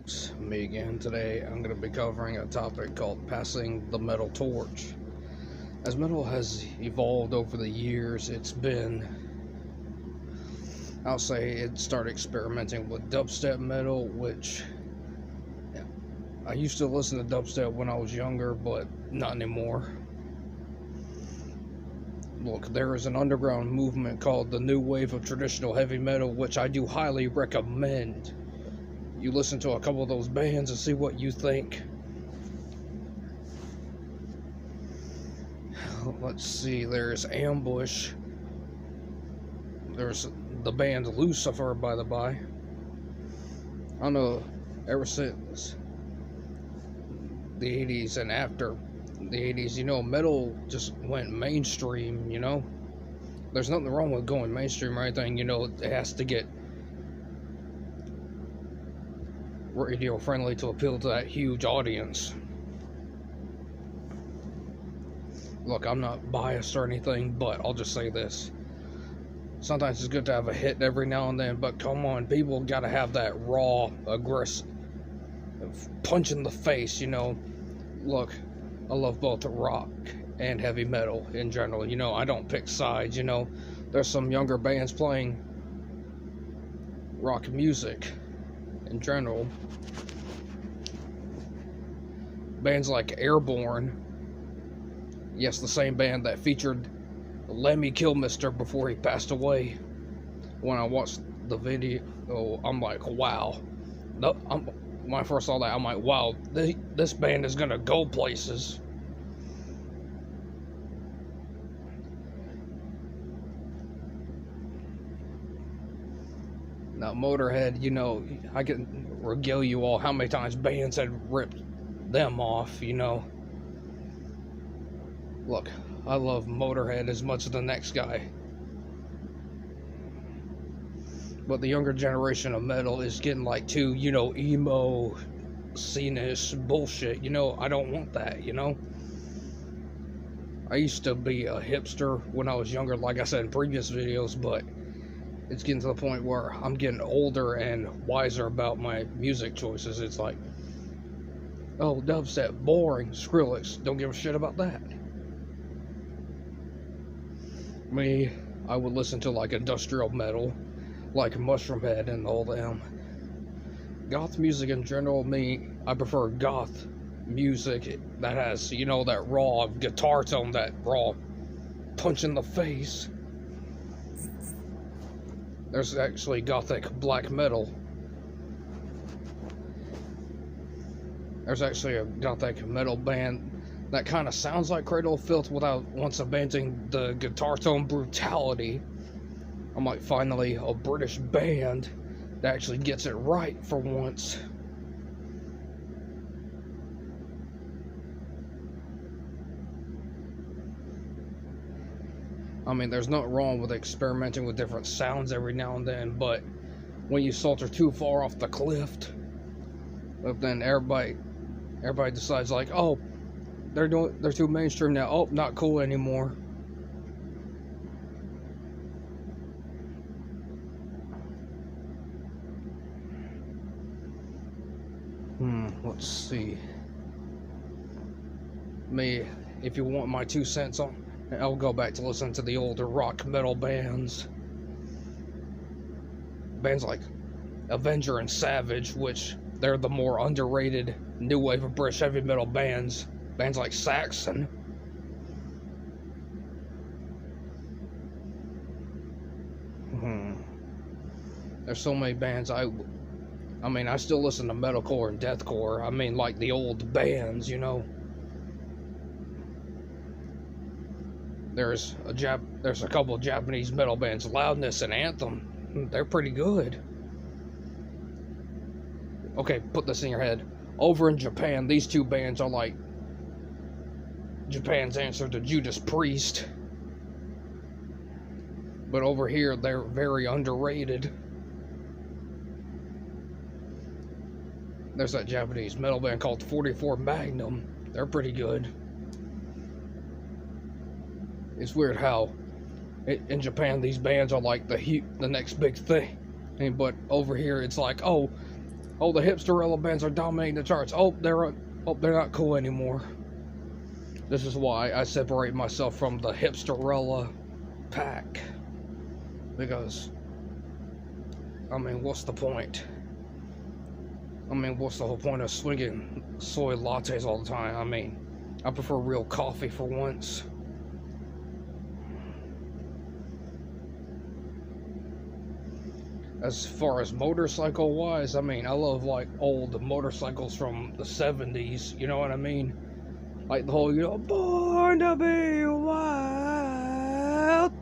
It's me again. Today I'm going to be covering a topic called passing the metal torch. As metal has evolved over the years, I'll say it started experimenting with dubstep metal, which I used to listen to dubstep when I was younger, but not anymore. Look, there is an underground movement called the New Wave of Traditional Heavy Metal, which I do highly recommend. You listen to a couple of those bands and see what you think. Let's see, there's Ambush. There's the band Lucifer, by the by. I don't know, ever since the 80s and after the 80s, metal just went mainstream, There's nothing wrong with going mainstream or anything, it has to get radio friendly to appeal to that huge audience. Look, I'm not biased or anything, but I'll just say this. Sometimes it's good to have a hit every now and then, but come on, people gotta have that raw, aggressive punch in the face, Look, I love both rock and heavy metal in general, I don't pick sides, There's some younger bands playing rock music in general. Bands like Airborne, yes, the same band that featured Lemmy Kilmister before he passed away. When I watched the video, I'm like, wow. When I first saw that, I'm like, wow, this band is gonna go places. Now, Motorhead, I can regale you all how many times bands had ripped them off, Look, I love Motorhead as much as the next guy. But the younger generation of metal is getting like too, emo, scene-ish bullshit. I don't want that, I used to be a hipster when I was younger, like I said in previous videos, but it's getting to the point where I'm getting older and wiser about my music choices. It's like, oh, dubstep, boring, Skrillex, don't give a shit about that. Me, I would listen to like industrial metal, like Mushroomhead and all them. Goth music in general, I prefer goth music that has, that raw guitar tone, that raw punch in the face. There's actually gothic black metal. There's actually a gothic metal band that kind of sounds like Cradle of Filth without once abandoning the guitar tone brutality. I'm like, finally, a British band that actually gets it right for once. I mean, there's nothing wrong with experimenting with different sounds every now and then, but when you saunter too far off the cliff, but then everybody decides like, oh, they're too mainstream now. Oh, not cool anymore. Let's see. If you want my 2 cents on, I'll go back to listen to the older rock metal bands. Bands like Avenger and Savage, which they're the more underrated new wave of British heavy metal bands. Bands like Saxon. There's so many bands. I still listen to metalcore and deathcore. Like the old bands, There's a couple of Japanese metal bands, Loudness and Anthem. They're pretty good. Okay, put this in your head. Over in Japan, these two bands are like Japan's answer to Judas Priest. But over here, they're very underrated. There's that Japanese metal band called 44 Magnum. They're pretty good. It's weird how in Japan these bands are like the next big thing. But over here it's like, oh, Oh, the hipsterella bands are dominating the charts. Oh, they're not cool anymore. This is why I separate myself from the hipsterella pack. Because, I mean, what's the point? I mean, what's the whole point of swinging soy lattes all the time? I mean, I prefer real coffee for once. As far as motorcycle wise, I mean, I love like old motorcycles from the 70s, you know what I mean? Like the whole, you know, born to be wild.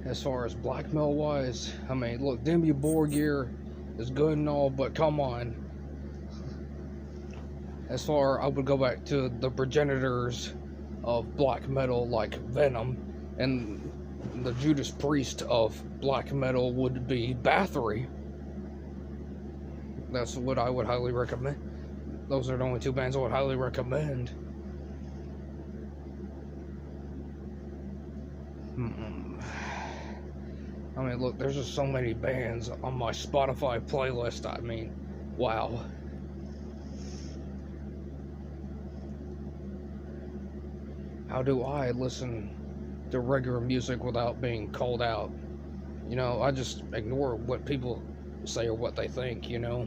As far as black metal wise, I mean, look, Dimmu Borgir is good and all, but come on. As far, I would go back to the progenitors of black metal like Venom, and the Judas Priest of black metal would be Bathory. That's what I would highly recommend. Those are the only two bands I would highly recommend. I mean, look, there's just so many bands on my Spotify playlist. I mean, wow. How do I listen to regular music without being called out? You know, I just ignore what people say or what they think, you know?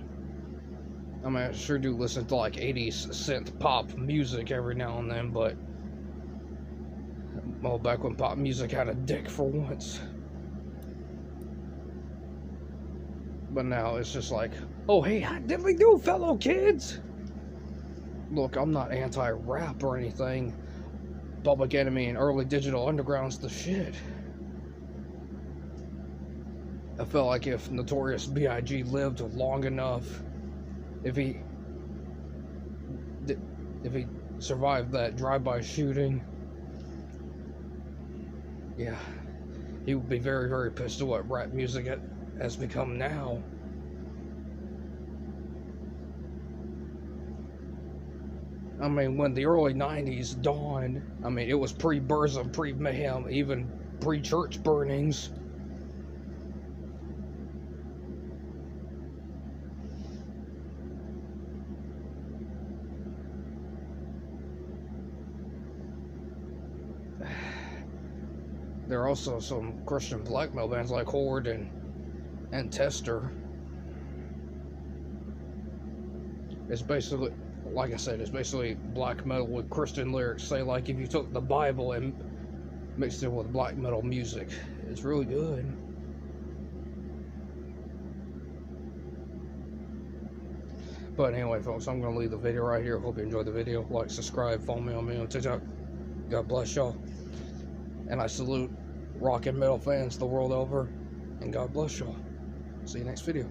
I mean, I sure do listen to like 80s synth pop music every now and then, but well, back when pop music had a dick for once. But now it's just like, oh hey, how diddly do, fellow kids? Look, I'm not anti-rap or anything. Public Enemy and early Digital Underground's the shit. I felt like if Notorious B.I.G. lived long enough, if he survived that drive-by shooting, yeah, he would be very, very pissed at what rap music has become now. I mean, when the early 90s dawned, I mean, it was pre-Burzum, pre-Mayhem, even pre-church burnings. There are also some Christian black metal bands like Horde and Tester. It's basically, like I said, it's basically black metal with Christian lyrics. Say, like, if you took the Bible and mixed it with black metal music, it's really good. But anyway, folks, I'm going to leave the video right here. Hope you enjoyed the video. Like, subscribe, follow me on TikTok. God bless y'all. And I salute rock and metal fans the world over. And God bless y'all. See you next video.